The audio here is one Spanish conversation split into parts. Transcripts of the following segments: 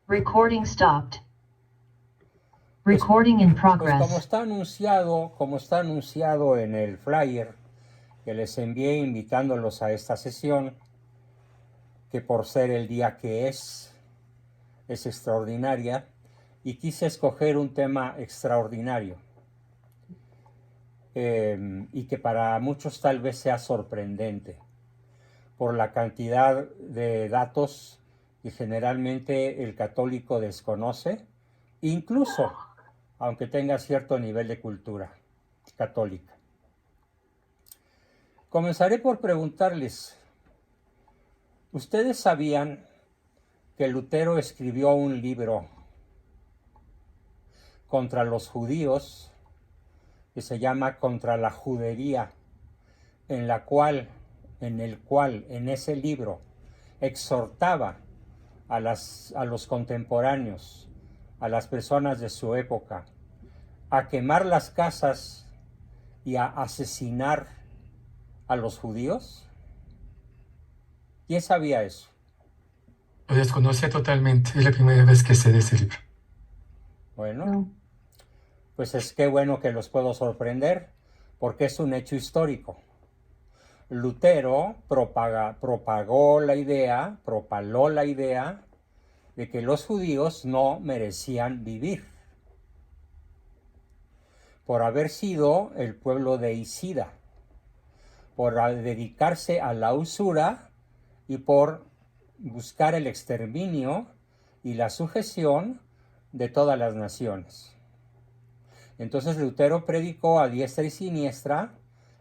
Recording stopped. Recording in Pues progress. como está anunciado en el flyer que les envié invitándolos a esta sesión, que por ser el día que es extraordinaria, y quise escoger un tema extraordinario y que para muchos tal vez sea sorprendente por la cantidad de datos que generalmente el católico desconoce, incluso aunque tenga cierto nivel de cultura católica. Comenzaré por preguntarles, ¿ustedes sabían que Lutero escribió un libro contra los judíos que se llama Contra la Judería, en ese libro exhortaba a los contemporáneos, a las personas de su época, a quemar las casas y a asesinar a los judíos? ¿Quién sabía eso? Lo desconocía totalmente. Es la primera vez que sé de ese libro. Bueno, pues es que bueno que los puedo sorprender, porque es un hecho histórico. Lutero propagó la idea, propaló la idea de que los judíos no merecían vivir por haber sido el pueblo deicida, por dedicarse a la usura y por buscar el exterminio y la sujeción de todas las naciones. Entonces Lutero predicó a diestra y siniestra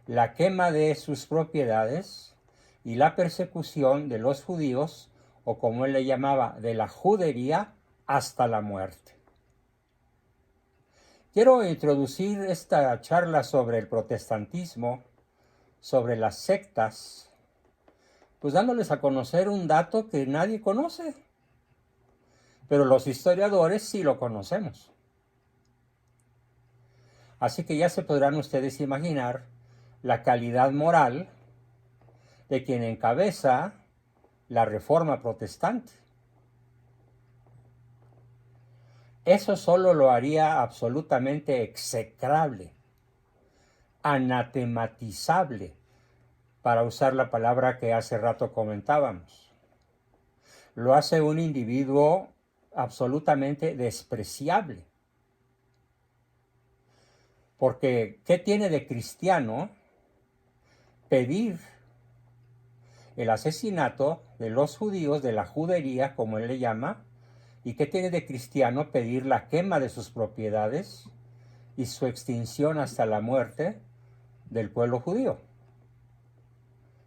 la quema de sus propiedades y la persecución de los judíos, o como él le llamaba, de la judería hasta la muerte. Quiero introducir esta charla sobre el protestantismo, sobre las sectas, pues dándoles a conocer un dato que nadie conoce, pero los historiadores sí lo conocemos. Así que ya se podrán ustedes imaginar la calidad moral de quien encabeza la Reforma Protestante. Eso solo lo haría absolutamente execrable, anatematizable, para usar la palabra que hace rato comentábamos. Lo hace un individuo absolutamente despreciable. Porque, ¿qué tiene de cristiano pedir el asesinato de los judíos, de la judería, como él le llama? ¿Y qué tiene de cristiano pedir la quema de sus propiedades y su extinción hasta la muerte del pueblo judío?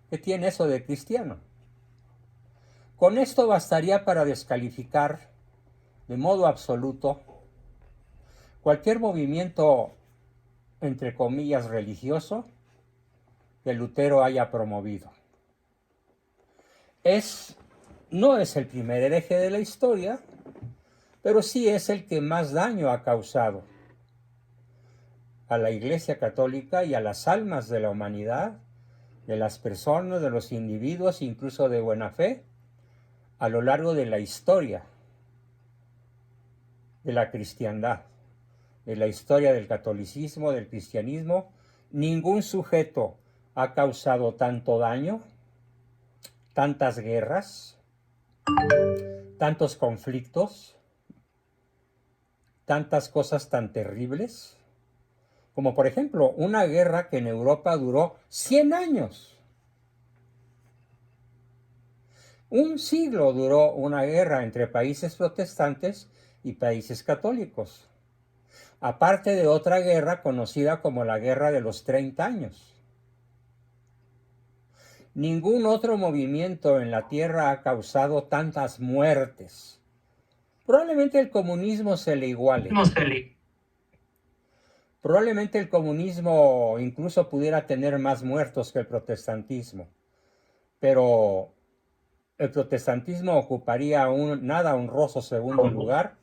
¿Qué tiene eso de cristiano? Con esto bastaría para descalificar de modo absoluto cualquier movimiento, entre comillas, religioso que Lutero haya promovido. No es el primer hereje de la historia, pero sí es el que más daño ha causado a la Iglesia Católica y a las almas de la humanidad, de las personas, de los individuos, incluso de buena fe, a lo largo de la historia de la cristiandad, de la historia del catolicismo, del cristianismo. Ningún sujeto ha causado tanto daño, tantas guerras, tantos conflictos, tantas cosas tan terribles, como por ejemplo una guerra que en Europa duró 100 años. Un siglo duró una guerra entre países protestantes y países católicos, aparte de otra guerra conocida como la Guerra de los 30 años. Ningún otro movimiento en la Tierra ha causado tantas muertes. Probablemente el comunismo se le iguale. Probablemente el comunismo incluso pudiera tener más muertos que el protestantismo, pero el protestantismo ocuparía un nada honroso segundo lugar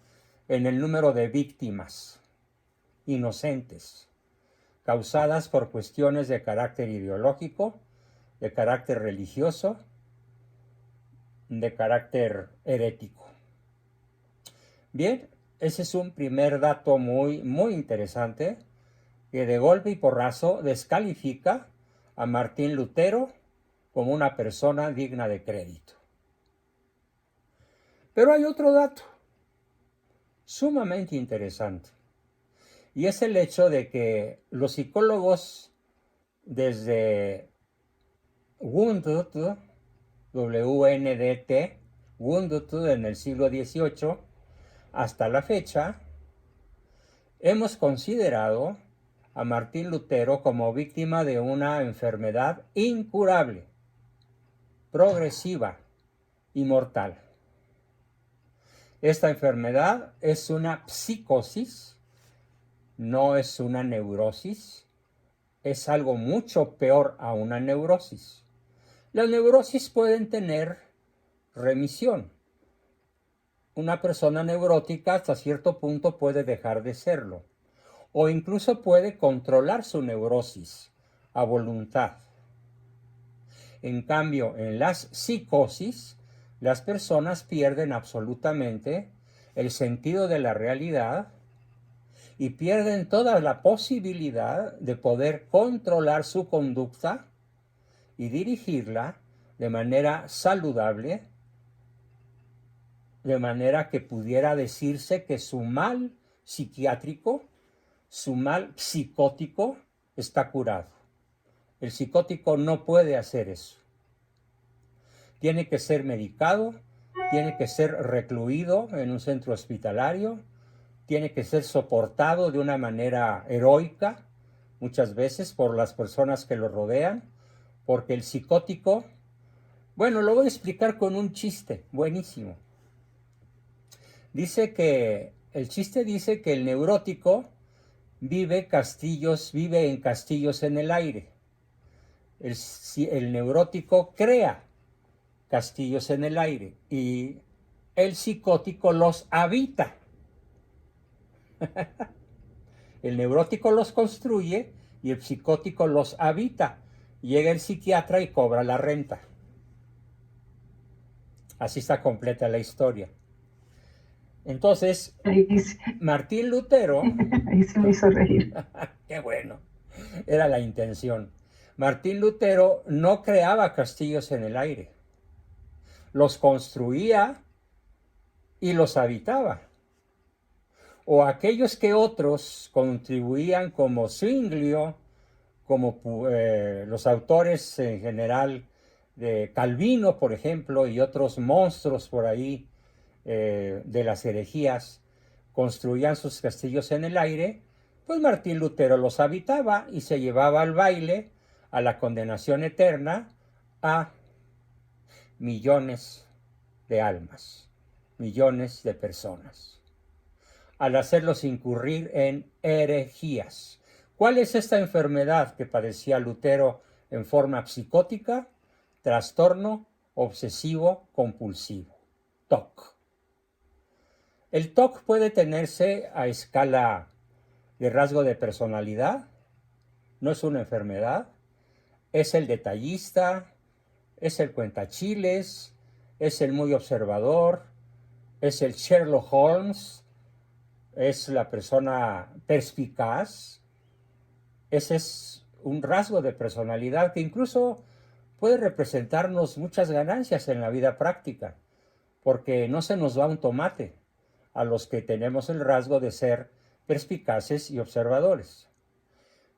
en el número de víctimas inocentes, causadas por cuestiones de carácter ideológico, de carácter religioso, de carácter herético. Bien, ese es un primer dato muy, muy interesante que de golpe y porrazo descalifica a Martín Lutero como una persona digna de crédito. Pero hay otro dato sumamente interesante, y es el hecho de que los psicólogos desde Wundt, W-N-D-T, Wundt en el siglo XVIII, hasta la fecha, hemos considerado a Martín Lutero como víctima de una enfermedad incurable, progresiva y mortal. Esta enfermedad es una psicosis, no es una neurosis, es algo mucho peor a una neurosis. Las neurosis pueden tener remisión. Una persona neurótica hasta cierto punto puede dejar de serlo, o incluso puede controlar su neurosis a voluntad. En cambio, en las psicosis, las personas pierden absolutamente el sentido de la realidad y pierden toda la posibilidad de poder controlar su conducta y dirigirla de manera saludable, de manera que pudiera decirse que su mal psiquiátrico, su mal psicótico está curado. El psicótico no puede hacer eso. Tiene que ser medicado, tiene que ser recluido en un centro hospitalario, tiene que ser soportado de una manera heroica, muchas veces por las personas que lo rodean, porque el psicótico, bueno, lo voy a explicar con un chiste buenísimo. El chiste dice que el neurótico vive en castillos en el aire. El neurótico crea castillos en el aire y el psicótico los habita. El neurótico los construye y el psicótico los habita. Llega el psiquiatra y cobra la renta. Así está completa la historia. Entonces, Martín Lutero... Ahí se me hizo reír. Qué bueno, era la intención. Martín Lutero no creaba castillos en el aire. Los construía y los habitaba. O aquellos que otros contribuían como Zwinglio, como los autores en general de Calvino, por ejemplo, y otros monstruos por ahí de las herejías, construían sus castillos en el aire, pues Martín Lutero los habitaba y se llevaba al baile, a la condenación eterna, a millones de almas, millones de personas, al hacerlos incurrir en herejías. ¿Cuál es esta enfermedad que padecía Lutero en forma psicótica? Trastorno obsesivo compulsivo, TOC. El TOC puede tenerse a escala de rasgo de personalidad, no es una enfermedad, es el detallista, es el cuentachiles, es el muy observador, es el Sherlock Holmes, es la persona perspicaz. Ese es un rasgo de personalidad que incluso puede representarnos muchas ganancias en la vida práctica, porque no se nos va un tomate a los que tenemos el rasgo de ser perspicaces y observadores.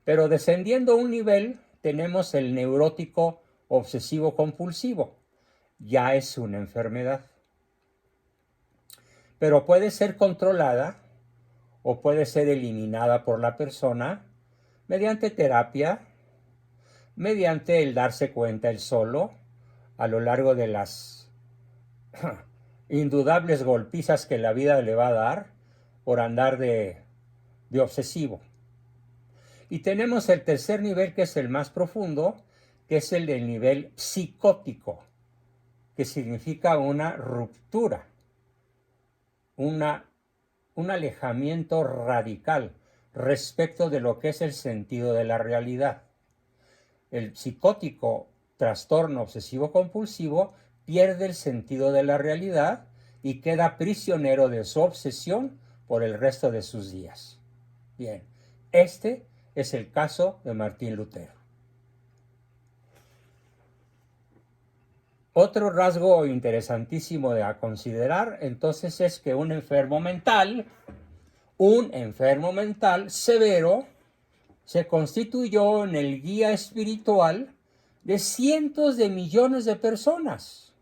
Pero descendiendo un nivel, tenemos el neurótico obsesivo compulsivo. Ya es una enfermedad. Pero puede ser controlada o puede ser eliminada por la persona mediante terapia, mediante el darse cuenta él solo a lo largo de las indudables golpizas que la vida le va a dar por andar de obsesivo. Y tenemos el tercer nivel, que es el más profundo, que es el del nivel psicótico, que significa una ruptura, un alejamiento radical respecto de lo que es el sentido de la realidad. El psicótico, trastorno obsesivo compulsivo, pierde el sentido de la realidad y queda prisionero de su obsesión por el resto de sus días. Bien, este es el caso de Martín Lutero. Otro rasgo interesantísimo de considerar entonces es que un enfermo mental severo se constituyó en el guía espiritual de cientos de millones de personas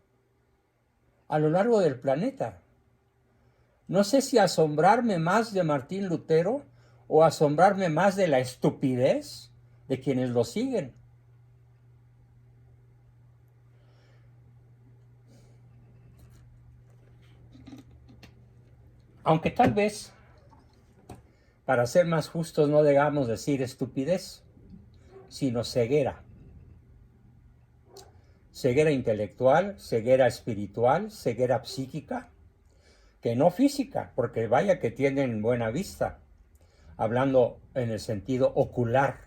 a lo largo del planeta. No sé si asombrarme más de Martín Lutero o asombrarme más de la estupidez de quienes lo siguen. Aunque tal vez, para ser más justos, no debamos decir estupidez, sino ceguera. Ceguera intelectual, ceguera espiritual, ceguera psíquica, que no física, porque vaya que tienen buena vista, hablando en el sentido ocular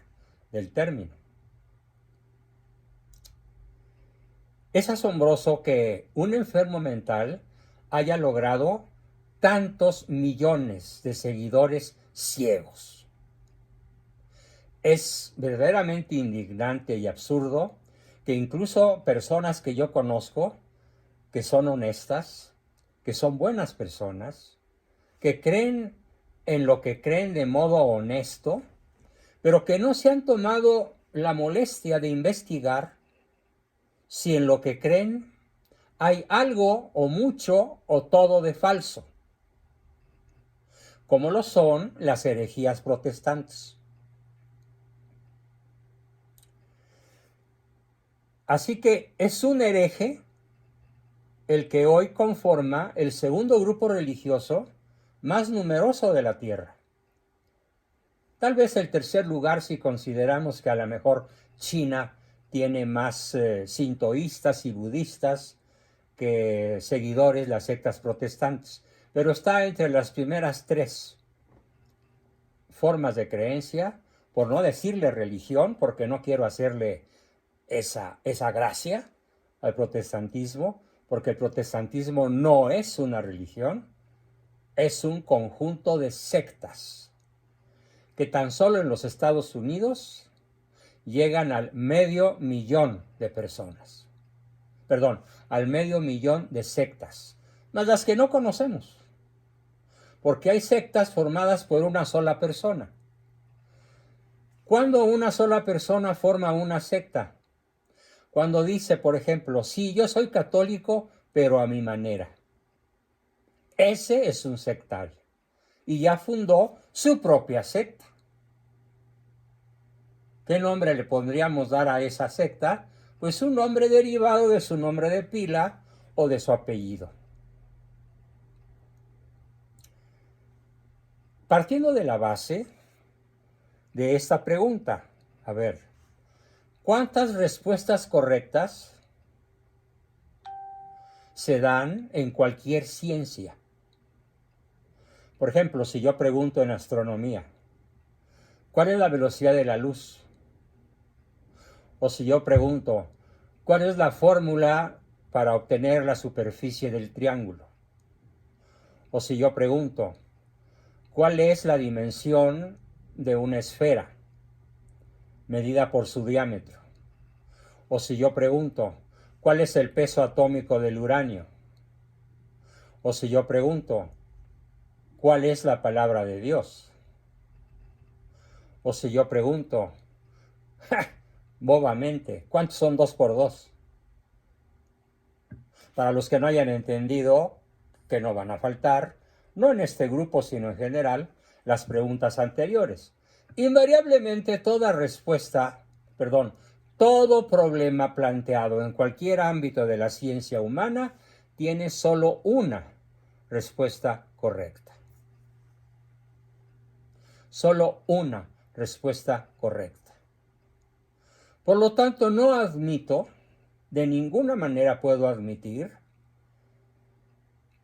del término. Es asombroso que un enfermo mental haya logrado tantos millones de seguidores ciegos. Es verdaderamente indignante y absurdo que incluso personas que yo conozco, que son honestas, que son buenas personas, que creen en lo que creen de modo honesto, pero que no se han tomado la molestia de investigar si en lo que creen hay algo o mucho o todo de falso, como lo son las herejías protestantes. Así que es un hereje el que hoy conforma el segundo grupo religioso más numeroso de la Tierra. Tal vez el tercer lugar si consideramos que a lo mejor China tiene más sintoístas y budistas que seguidores las sectas protestantes, pero está entre las primeras tres formas de creencia, por no decirle religión, porque no quiero hacerle esa gracia al protestantismo, porque el protestantismo no es una religión, es un conjunto de sectas que tan solo en los Estados Unidos llegan al 500,000 de personas. Perdón, al 500,000 de sectas, más las que no conocemos, porque hay sectas formadas por una sola persona. ¿Cuándo una sola persona forma una secta? Cuando dice, por ejemplo, sí, yo soy católico, pero a mi manera. Ese es un sectario. Y ya fundó su propia secta. ¿Qué nombre le podríamos dar a esa secta? Pues un nombre derivado de su nombre de pila o de su apellido. Partiendo de la base de esta pregunta, a ver, ¿cuántas respuestas correctas se dan en cualquier ciencia? Por ejemplo, si yo pregunto en astronomía, ¿cuál es la velocidad de la luz? O si yo pregunto, ¿cuál es la fórmula para obtener la superficie del triángulo? O si yo pregunto, ¿cuál es la dimensión de una esfera medida por su diámetro? O si yo pregunto, ¿cuál es el peso atómico del uranio? O si yo pregunto, ¿cuál es la palabra de Dios? O si yo pregunto, bobamente, ¿cuántos son 2 por 2? Para los que no hayan entendido, que no van a faltar, no en este grupo, sino en general, las preguntas anteriores. Invariablemente todo problema planteado en cualquier ámbito de la ciencia humana tiene solo una respuesta correcta. Solo una respuesta correcta. Por lo tanto, no admito, de ninguna manera puedo admitir,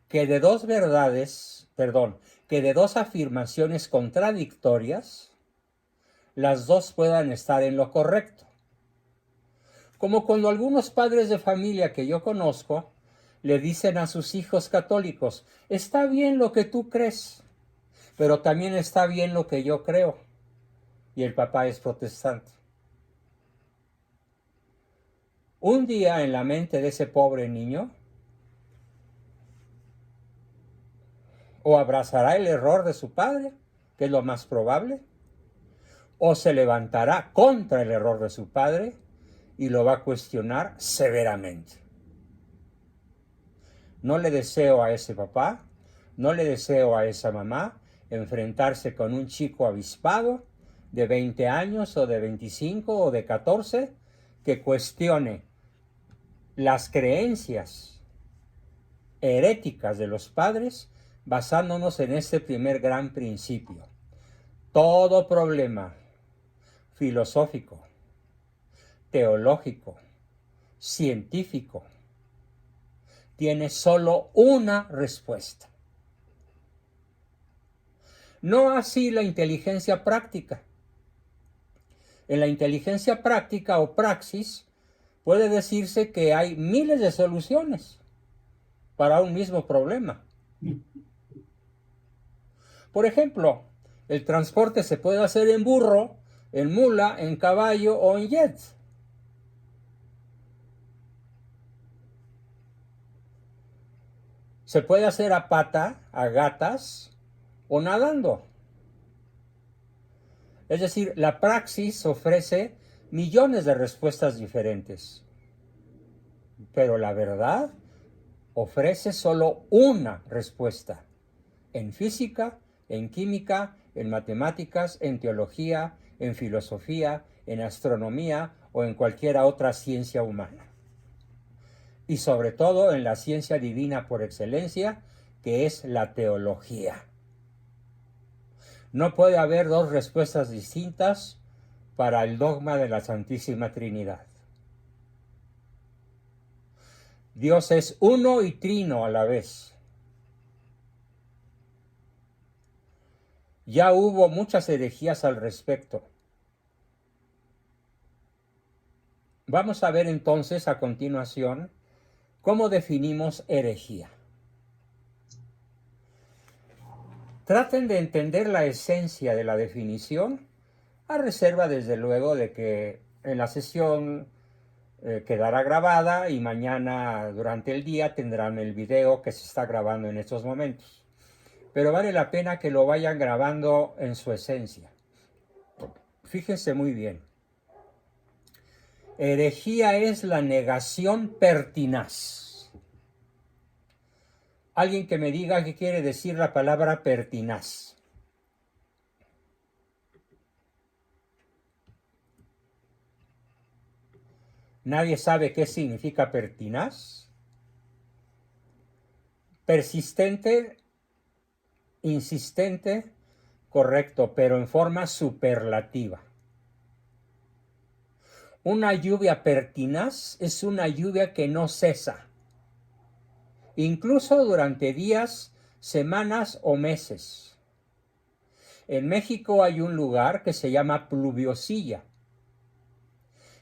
que de dos afirmaciones contradictorias, las dos puedan estar en lo correcto. Como cuando algunos padres de familia que yo conozco le dicen a sus hijos católicos, está bien lo que tú crees, pero también está bien lo que yo creo. Y el papá es protestante. Un día en la mente de ese pobre niño, o abrazará el error de su padre, que es lo más probable, o se levantará contra el error de su padre y lo va a cuestionar severamente. No le deseo a ese papá, no le deseo a esa mamá enfrentarse con un chico avispado de 20 años o de 25 o de 14 que cuestione las creencias heréticas de los padres basándonos en este primer gran principio. Todo problema filosófico, teológico, científico, tiene solo una respuesta. No así la inteligencia práctica. En la inteligencia práctica o praxis puede decirse que hay miles de soluciones para un mismo problema. Por ejemplo, el transporte se puede hacer en burro, en mula, en caballo o en jet. Se puede hacer a pata, a gatas o nadando. Es decir, la praxis ofrece millones de respuestas diferentes. Pero la verdad ofrece solo una respuesta. En física, en química, en matemáticas, en teología, en filosofía, en astronomía o en cualquier otra ciencia humana. Y sobre todo en la ciencia divina por excelencia, que es la teología. No puede haber dos respuestas distintas para el dogma de la Santísima Trinidad. Dios es uno y trino a la vez. Ya hubo muchas herejías al respecto. Vamos a ver entonces a continuación cómo definimos herejía. Traten de entender la esencia de la definición, a reserva desde luego de que en la sesión quedará grabada y mañana durante el día tendrán el video que se está grabando en estos momentos. Pero vale la pena que lo vayan grabando en su esencia. Fíjense muy bien. Herejía es la negación pertinaz. Alguien que me diga qué quiere decir la palabra pertinaz. ¿Nadie sabe qué significa pertinaz? Persistente, insistente, correcto, pero en forma superlativa. Una lluvia pertinaz es una lluvia que no cesa, incluso durante días, semanas o meses. En México hay un lugar que se llama Pluviosilla,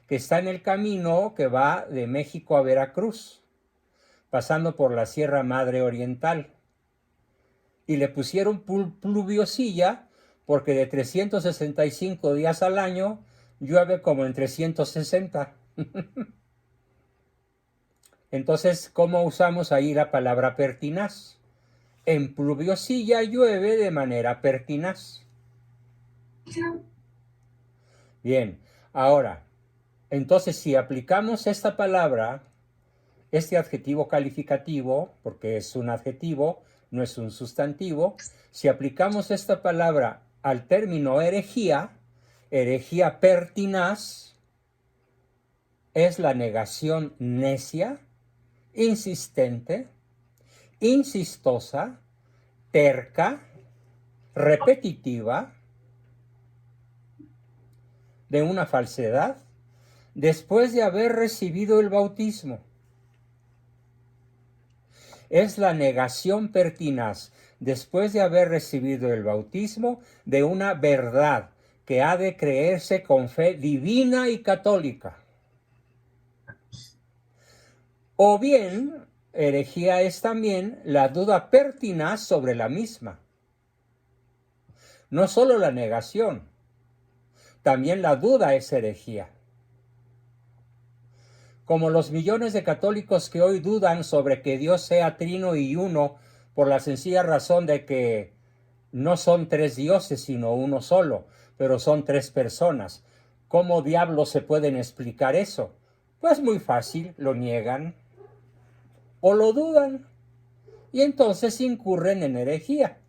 que está en el camino que va de México a Veracruz, pasando por la Sierra Madre Oriental. Y le pusieron pluviosilla porque de 365 días al año llueve como en 360. Entonces, ¿cómo usamos ahí la palabra pertinaz? En pluviosilla llueve de manera pertinaz. Bien, ahora, entonces si aplicamos esta palabra, este adjetivo calificativo, porque es un adjetivo, no es un sustantivo, si aplicamos esta palabra al término herejía, herejía pertinaz, es la negación necia, insistente, insistosa, terca, repetitiva, de una falsedad, después de haber recibido el bautismo. Es la negación pertinaz, después de haber recibido el bautismo, de una verdad que ha de creerse con fe divina y católica. O bien, herejía es también la duda pertinaz sobre la misma. No solo la negación, también la duda es herejía. Como los millones de católicos que hoy dudan sobre que Dios sea trino y uno por la sencilla razón de que no son tres dioses sino uno solo, pero son tres personas. ¿Cómo diablos se pueden explicar eso? Pues muy fácil, lo niegan o lo dudan y entonces incurren en herejía.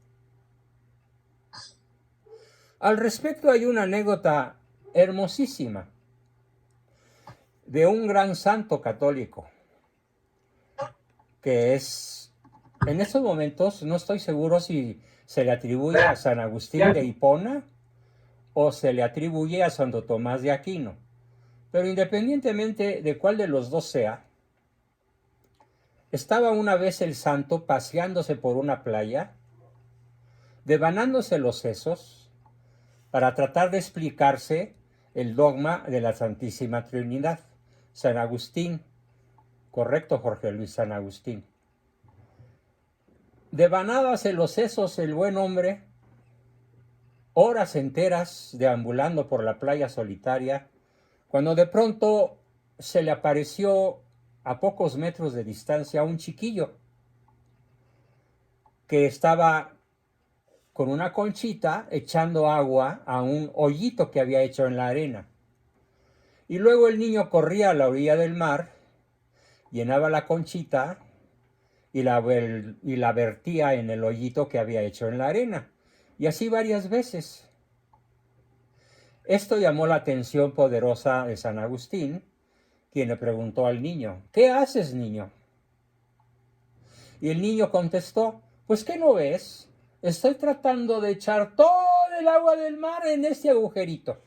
Al respecto hay una anécdota hermosísima de un gran santo católico que es, en estos momentos no estoy seguro si se le atribuye a San Agustín de Hipona o se le atribuye a Santo Tomás de Aquino, pero independientemente de cuál de los dos sea, estaba una vez el santo paseándose por una playa, devanándose los sesos para tratar de explicarse el dogma de la Santísima Trinidad. San Agustín, correcto Jorge Luis, San Agustín. Devanábase los sesos el buen hombre, horas enteras deambulando por la playa solitaria, cuando de pronto se le apareció a pocos metros de distancia un chiquillo que estaba con una conchita echando agua a un hoyito que había hecho en la arena. Y luego el niño corría a la orilla del mar, llenaba la conchita y la vertía en el hoyito que había hecho en la arena. Y así varias veces. Esto llamó la atención poderosa de San Agustín, quien le preguntó al niño, ¿qué haces, niño? Y el niño contestó, pues ¿qué no ves? Estoy tratando de echar todo el agua del mar en este agujerito.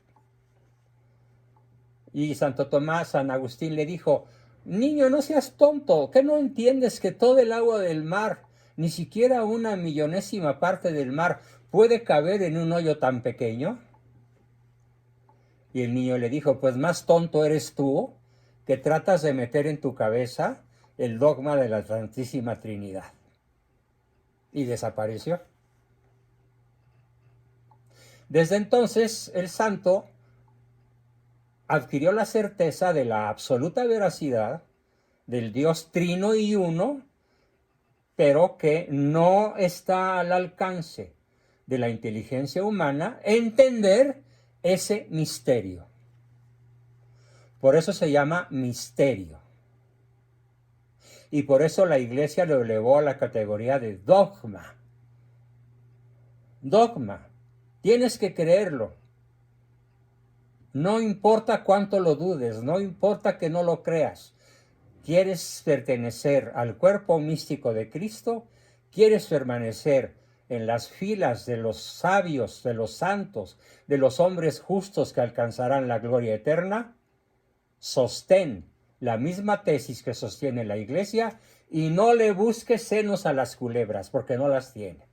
Y San Agustín le dijo, niño, no seas tonto, ¿qué no entiendes que todo el agua del mar, ni siquiera una millonésima parte del mar, puede caber en un hoyo tan pequeño? Y el niño le dijo, pues más tonto eres tú, que tratas de meter en tu cabeza el dogma de la Santísima Trinidad. Y desapareció. Desde entonces, el santo adquirió la certeza de la absoluta veracidad del Dios trino y uno, pero que no está al alcance de la inteligencia humana entender ese misterio. Por eso se llama misterio. Y por eso la Iglesia lo elevó a la categoría de dogma. Dogma. Tienes que creerlo. No importa cuánto lo dudes, no importa que no lo creas. ¿Quieres pertenecer al cuerpo místico de Cristo? ¿Quieres permanecer en las filas de los sabios, de los santos, de los hombres justos que alcanzarán la gloria eterna? Sostén la misma tesis que sostiene la Iglesia y no le busques senos a las culebras, porque no las tiene.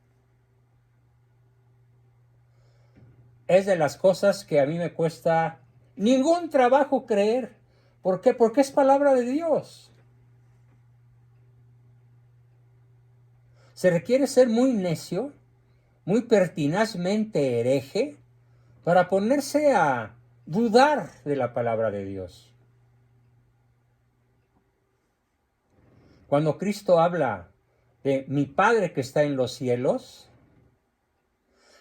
Es de las cosas que a mí me cuesta ningún trabajo creer. ¿Por qué? Porque es palabra de Dios. Se requiere ser muy necio, muy pertinazmente hereje, para ponerse a dudar de la palabra de Dios. Cuando Cristo habla de mi Padre que está en los cielos,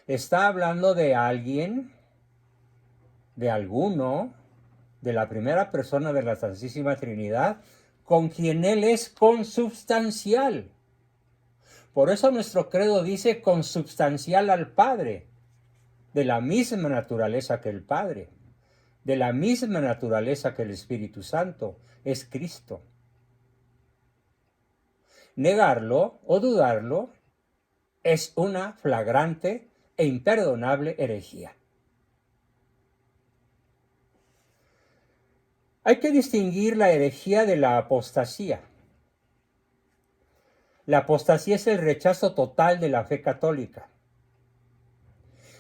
está hablando de alguien, de alguno, de la primera persona de la Santísima Trinidad, con quien Él es consubstancial. Por eso nuestro credo dice consubstancial al Padre, de la misma naturaleza que el Padre, de la misma naturaleza que el Espíritu Santo, es Cristo. Negarlo o dudarlo es una flagrante e imperdonable herejía. Hay que distinguir la herejía de la apostasía. La apostasía es el rechazo total de la fe católica.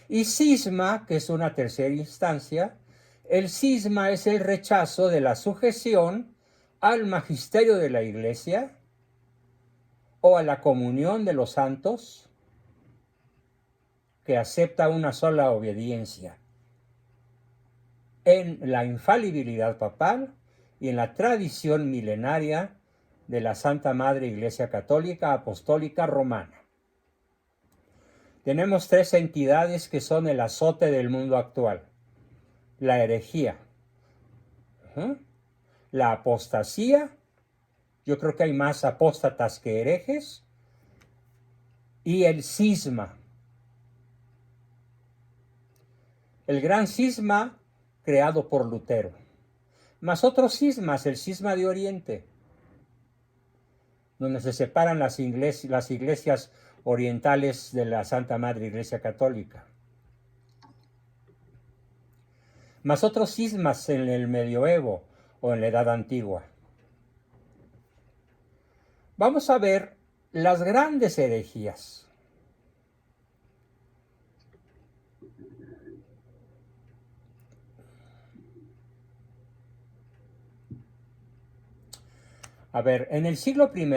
Y cisma, que es una tercera instancia, el cisma es el rechazo de la sujeción al magisterio de la Iglesia o a la comunión de los santos, que acepta una sola obediencia en la infalibilidad papal y en la tradición milenaria de la Santa Madre Iglesia Católica Apostólica Romana. Tenemos tres entidades que son el azote del mundo actual: la herejía, la apostasía, yo creo que hay más apóstatas que herejes, y el cisma. El gran cisma creado por Lutero, más otros cismas, el cisma de Oriente, donde se separan las iglesias orientales de la Santa Madre Iglesia Católica, más otros cismas en el medioevo o en la Edad Antigua. Vamos a ver las grandes herejías. A ver, en el siglo I,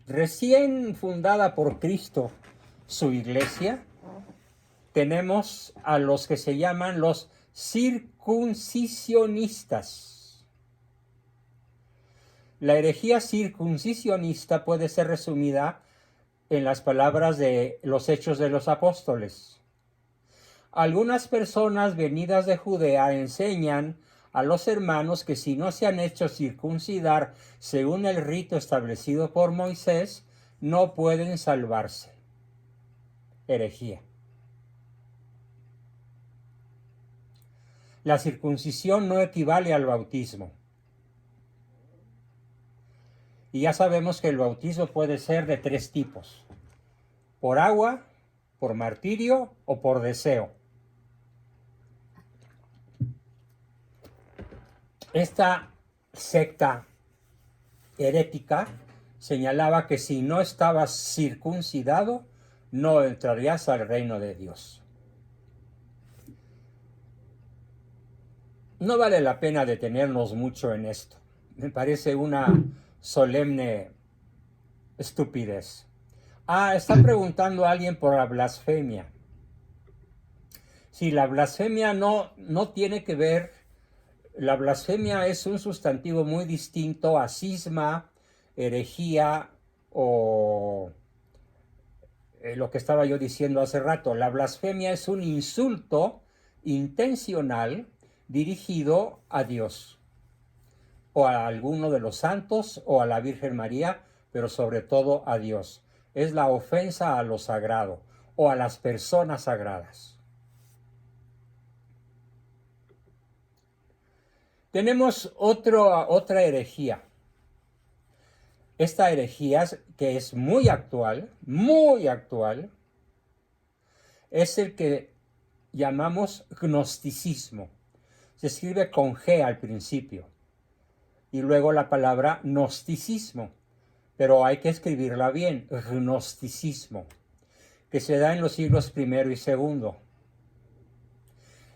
recién fundada por Cristo su iglesia, tenemos a los que se llaman los circuncisionistas. La herejía circuncisionista puede ser resumida en las palabras de los Hechos de los Apóstoles. Algunas personas venidas de Judea enseñan a los hermanos que si no se han hecho circuncidar según el rito establecido por Moisés, no pueden salvarse. Herejía. La circuncisión no equivale al bautismo. Y ya sabemos que el bautismo puede ser de tres tipos: por agua, por martirio o por deseo. Esta secta herética señalaba que si no estabas circuncidado, no entrarías al reino de Dios. No vale la pena detenernos mucho en esto. Me parece una solemne estupidez. Está preguntando a alguien por la blasfemia. Si la blasfemia no tiene que ver. La blasfemia es un sustantivo muy distinto a cisma, herejía o lo que estaba yo diciendo hace rato. La blasfemia es un insulto intencional dirigido a Dios o a alguno de los santos o a la Virgen María, pero sobre todo a Dios. Es la ofensa a lo sagrado o a las personas sagradas. Tenemos otra herejía. Esta herejía, que es muy actual, es el que llamamos gnosticismo. Se escribe con G al principio y luego la palabra gnosticismo, pero hay que escribirla bien, gnosticismo, que se da en los siglos I y II.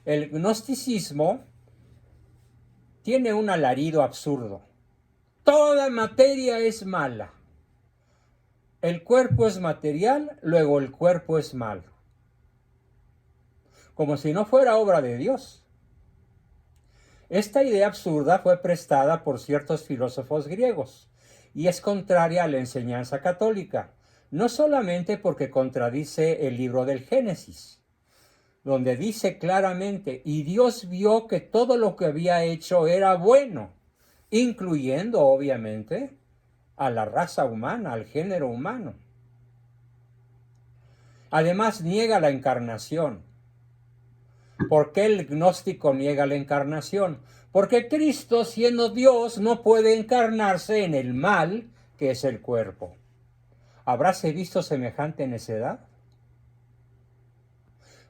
El gnosticismo tiene un alarido absurdo. Toda materia es mala. El cuerpo es material, luego el cuerpo es malo. Como si no fuera obra de Dios. Esta idea absurda fue prestada por ciertos filósofos griegos y es contraria a la enseñanza católica, no solamente porque contradice el libro del Génesis, donde dice claramente: y Dios vio que todo lo que había hecho era bueno, incluyendo obviamente a la raza humana, al género humano. Además niega la encarnación. ¿Por qué el gnóstico niega la encarnación? Porque Cristo, siendo Dios, no puede encarnarse en el mal que es el cuerpo. ¿Habráse visto semejante necedad?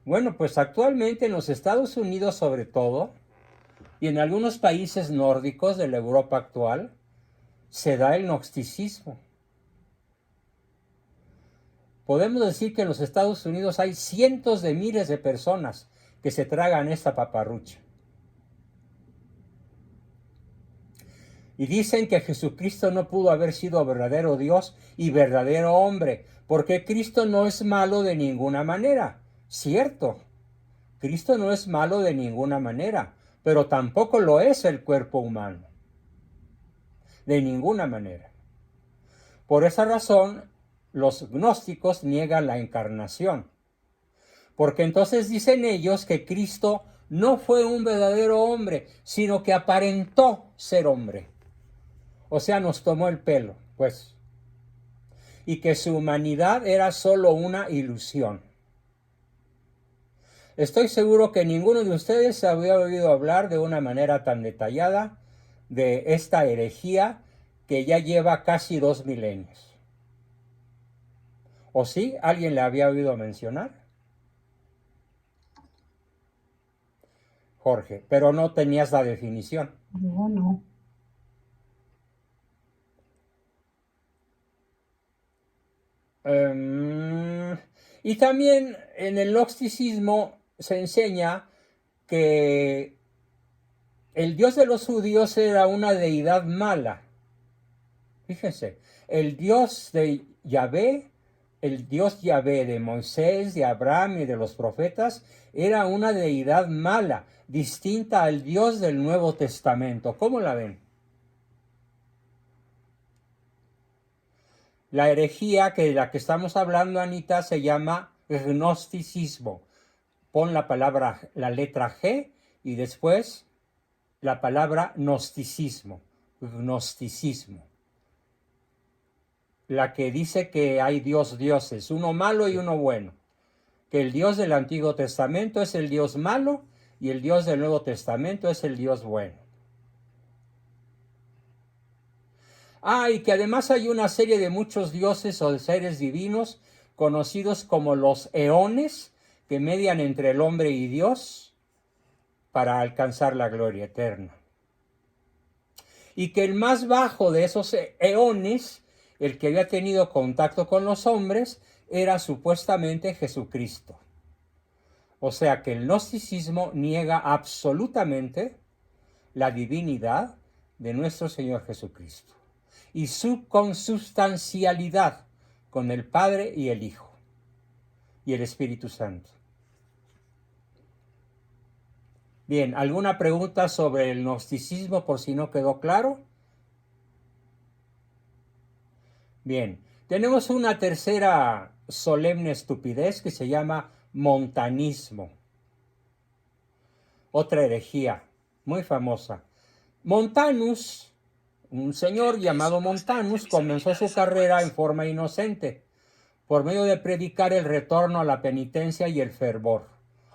Bueno, pues actualmente en los Estados Unidos sobre todo, y en algunos países nórdicos de la Europa actual, se da el gnosticismo. Podemos decir que en los Estados Unidos hay cientos de miles de personas que se tragan esta paparrucha. Y dicen que Jesucristo no pudo haber sido verdadero Dios y verdadero hombre, porque Cristo no es malo de ninguna manera. Cierto, Cristo no es malo de ninguna manera, pero tampoco lo es el cuerpo humano. De ninguna manera. Por esa razón, los gnósticos niegan la encarnación. Porque entonces dicen ellos que Cristo no fue un verdadero hombre, sino que aparentó ser hombre. O sea, nos tomó el pelo, pues. Y que su humanidad era solo una ilusión. Estoy seguro que ninguno de ustedes había oído hablar de una manera tan detallada de esta herejía que ya lleva casi 2 milenios. ¿O sí? ¿Alguien le había oído mencionar? Jorge, pero no tenías la definición. No, no. Y también en el gnosticismo se enseña que el Dios de los judíos era una deidad mala. Fíjense, el Dios de Yahvé, el Dios Yahvé de Moisés, de Abraham y de los profetas, era una deidad mala, distinta al Dios del Nuevo Testamento. ¿Cómo la ven? La herejía de la que estamos hablando, Anita, se llama gnosticismo. Pon la letra G y después la palabra gnosticismo. Gnosticismo. La que dice que hay dioses, uno malo y uno bueno. Que el Dios del Antiguo Testamento es el Dios malo y el Dios del Nuevo Testamento es el Dios bueno. Y que además hay una serie de muchos dioses o seres divinos conocidos como los eones, que median entre el hombre y Dios para alcanzar la gloria eterna. Y que el más bajo de esos eones, el que había tenido contacto con los hombres, era supuestamente Jesucristo. O sea que el gnosticismo niega absolutamente la divinidad de nuestro Señor Jesucristo y su consubstancialidad con el Padre y el Hijo y el Espíritu Santo. Bien, ¿alguna pregunta sobre el gnosticismo por si no quedó claro? Bien, tenemos una tercera solemne estupidez que se llama montanismo. Otra herejía muy famosa. Montanus, un señor llamado Montanus, comenzó su carrera en forma inocente, por medio de predicar el retorno a la penitencia y el fervor.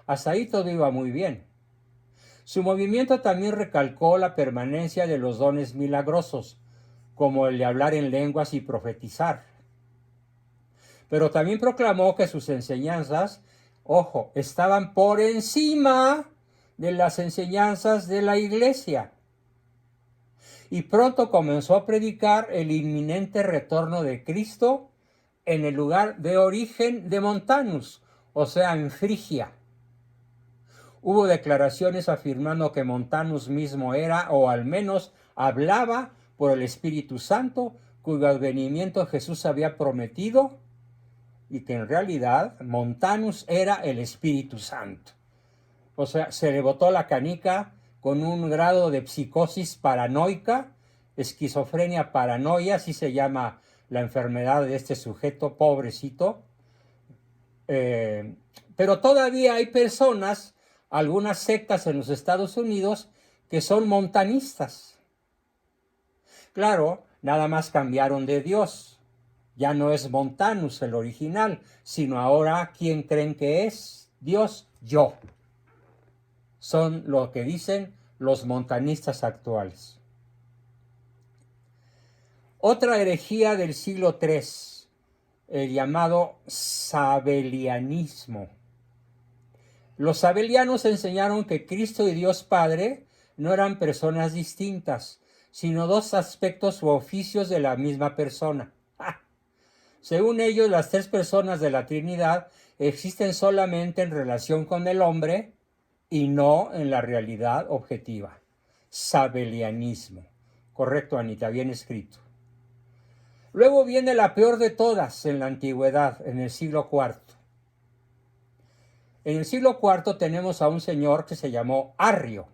Hasta ahí todo iba muy bien. Su movimiento también recalcó la permanencia de los dones milagrosos, como el de hablar en lenguas y profetizar. Pero también proclamó que sus enseñanzas, ojo, estaban por encima de las enseñanzas de la Iglesia. Y pronto comenzó a predicar el inminente retorno de Cristo en el lugar de origen de Montanus, o sea, en Frigia. Hubo declaraciones afirmando que Montanus mismo era, o al menos hablaba por el Espíritu Santo, cuyo advenimiento Jesús había prometido, y que en realidad Montanus era el Espíritu Santo. O sea, se le botó la canica con un grado de psicosis paranoica, esquizofrenia paranoia, así se llama la enfermedad de este sujeto, pobrecito. Pero todavía hay personas, algunas sectas en los Estados Unidos, que son montanistas. Claro, nada más cambiaron de Dios. Ya no es Montanus el original, sino ahora, ¿quién creen que es? Dios, yo. Son lo que dicen los montanistas actuales. Otra herejía del siglo III, el llamado sabelianismo. Los sabelianos enseñaron que Cristo y Dios Padre no eran personas distintas, sino dos aspectos u oficios de la misma persona. Según ellos, las tres personas de la Trinidad existen solamente en relación con el hombre y no en la realidad objetiva. Sabelianismo, Correcto, Anita, bien escrito. Luego viene la peor de todas en la antigüedad, en el siglo IV. En el siglo IV tenemos a un señor que se llamó Arrio.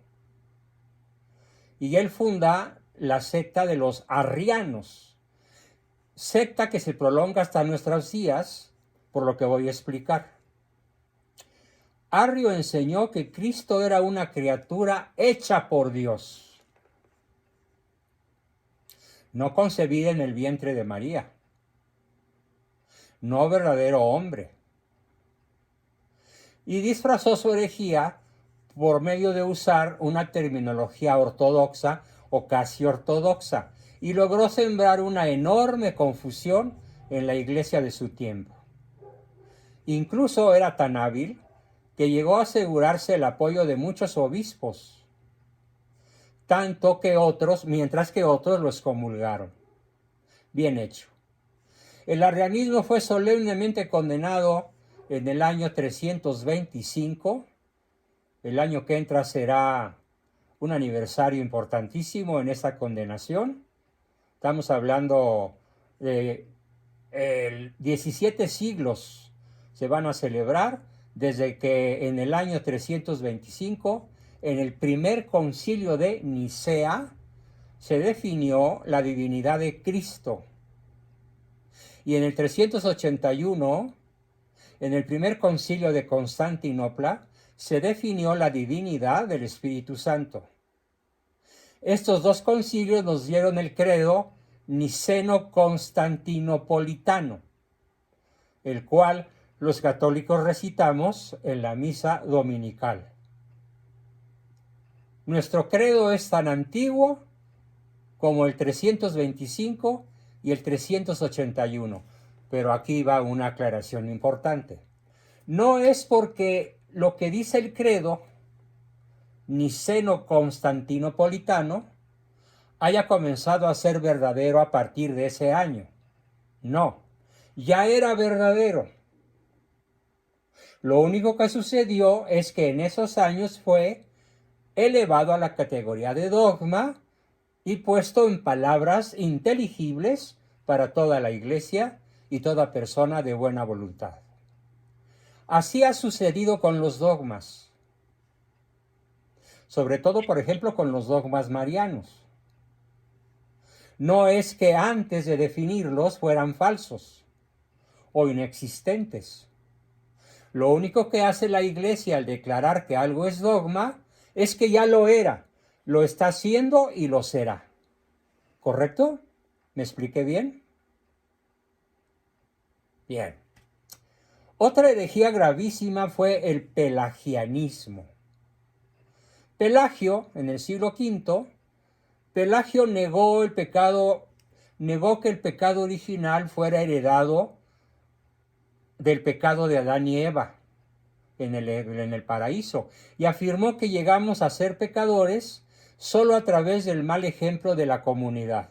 Y él funda la secta de los arrianos. Secta que se prolonga hasta nuestros días, por lo que voy a explicar. Arrio enseñó que Cristo era una criatura hecha por Dios, no concebida en el vientre de María, no verdadero hombre. Y disfrazó su herejía por medio de usar una terminología ortodoxa o casi ortodoxa, y logró sembrar una enorme confusión en la iglesia de su tiempo. Incluso era tan hábil que llegó a asegurarse el apoyo de muchos obispos, tanto que otros, mientras que otros lo excomulgaron. Bien hecho. El arrianismo fue solemnemente condenado en el año 325. El año que entra será un aniversario importantísimo en esta condenación. Estamos hablando de 17 siglos se van a celebrar desde que en el año 325, en el primer concilio de Nicea, se definió la divinidad de Cristo. Y en el 381, en el primer concilio de Constantinopla, se definió la divinidad del Espíritu Santo. Estos dos concilios nos dieron el credo niceno-constantinopolitano, el cual los católicos recitamos en la misa dominical. Nuestro credo es tan antiguo como el 325 y el 381, pero aquí va una aclaración importante. No es porque lo que dice el credo niceno-constantinopolitano haya comenzado a ser verdadero a partir de ese año. No, ya era verdadero. Lo único que sucedió es que en esos años fue elevado a la categoría de dogma y puesto en palabras inteligibles para toda la Iglesia y toda persona de buena voluntad. Así ha sucedido con los dogmas, sobre todo, por ejemplo, con los dogmas marianos. No es que antes de definirlos fueran falsos o inexistentes. Lo único que hace la Iglesia al declarar que algo es dogma es que ya lo era, lo está haciendo y lo será. ¿Correcto? ¿Me expliqué bien? Bien. Otra herejía gravísima fue el pelagianismo. Pelagio, en el siglo V, Pelagio negó que el pecado original fuera heredado del pecado de Adán y Eva en el paraíso, y afirmó que llegamos a ser pecadores solo a través del mal ejemplo de la comunidad.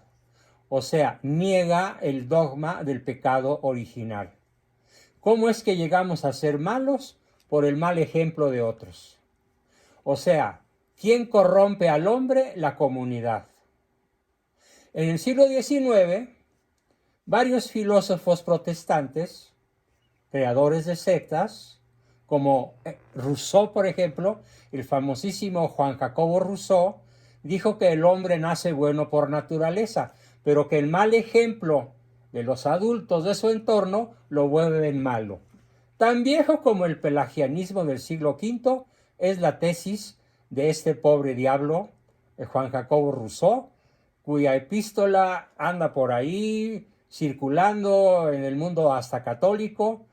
O sea, niega el dogma del pecado original. ¿Cómo es que llegamos a ser malos? Por el mal ejemplo de otros. O sea, ¿quién corrompe al hombre? La comunidad. En el siglo XIX, varios filósofos protestantes, creadores de sectas, como Rousseau, por ejemplo, el famosísimo Juan Jacobo Rousseau, dijo que el hombre nace bueno por naturaleza, pero que el mal ejemplo de los adultos de su entorno lo vuelven malo. Tan viejo como el pelagianismo del siglo V es la tesis de este pobre diablo, Juan Jacobo Rousseau, cuya epístola anda por ahí circulando en el mundo hasta católico,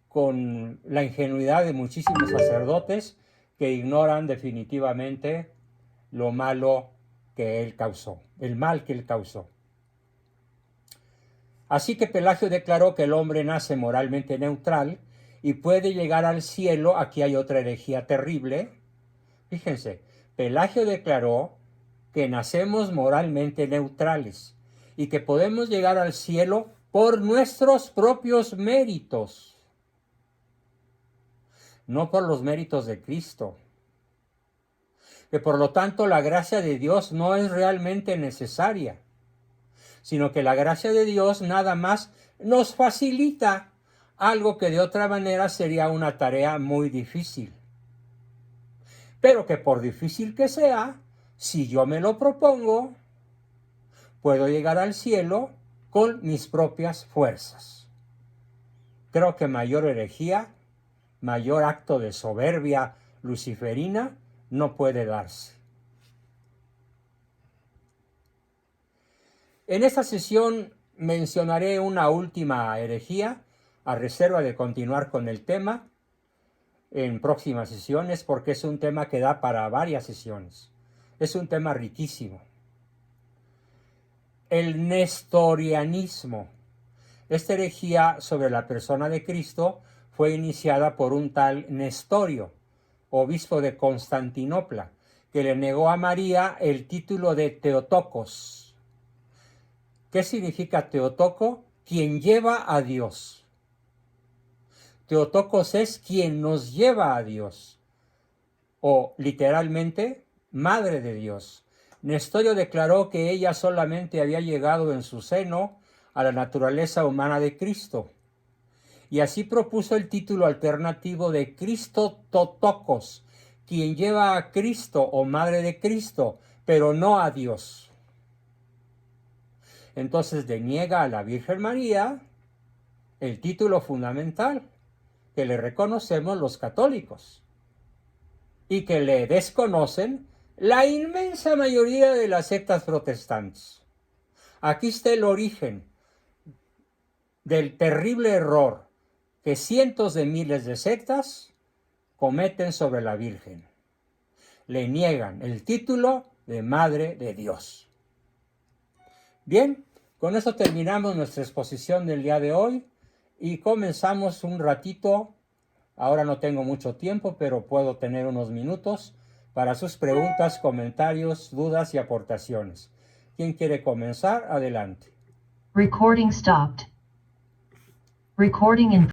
con la ingenuidad de muchísimos sacerdotes que ignoran definitivamente lo malo que él causó, el mal que él causó. Así que Pelagio declaró que el hombre nace moralmente neutral y puede llegar al cielo. Aquí hay otra herejía terrible. Fíjense, Pelagio declaró que nacemos moralmente neutrales y que podemos llegar al cielo por nuestros propios méritos, no por los méritos de Cristo. Que por lo tanto la gracia de Dios no es realmente necesaria. sino que la gracia de Dios nada más nos facilita algo que de otra manera sería una tarea muy difícil. Pero que por difícil que sea, si yo me lo propongo, puedo llegar al cielo con mis propias fuerzas. Creo que mayor herejía, mayor acto de soberbia luciferina no puede darse. En esta sesión mencionaré una última herejía, a reserva de continuar con el tema en próximas sesiones, porque es un tema que da para varias sesiones. Es un tema riquísimo. El nestorianismo. Esta herejía sobre la persona de Cristo fue iniciada por un tal Nestorio, obispo de Constantinopla, que le negó a María el título de Teotocos. ¿Qué significa Teotoco? Quien lleva a Dios. Teotocos es quien nos lleva a Dios, o literalmente, Madre de Dios. Nestorio declaró que ella solamente había llegado en su seno a la naturaleza humana de Cristo, y así propuso el título alternativo de Christototokos, quien lleva a Cristo o Madre de Cristo, pero no a Dios. Entonces deniega a la Virgen María el título fundamental que le reconocemos los católicos y que le desconocen la inmensa mayoría de las sectas protestantes. Aquí está el origen del terrible error que cientos de miles de sectas cometen sobre la Virgen. Le niegan el título de Madre de Dios. Bien, con eso terminamos nuestra exposición del día de hoy y comenzamos un ratito. Ahora no tengo mucho tiempo, pero puedo tener unos minutos para sus preguntas, comentarios, dudas y aportaciones. ¿Quién quiere comenzar? Adelante. Recording stopped. Recording in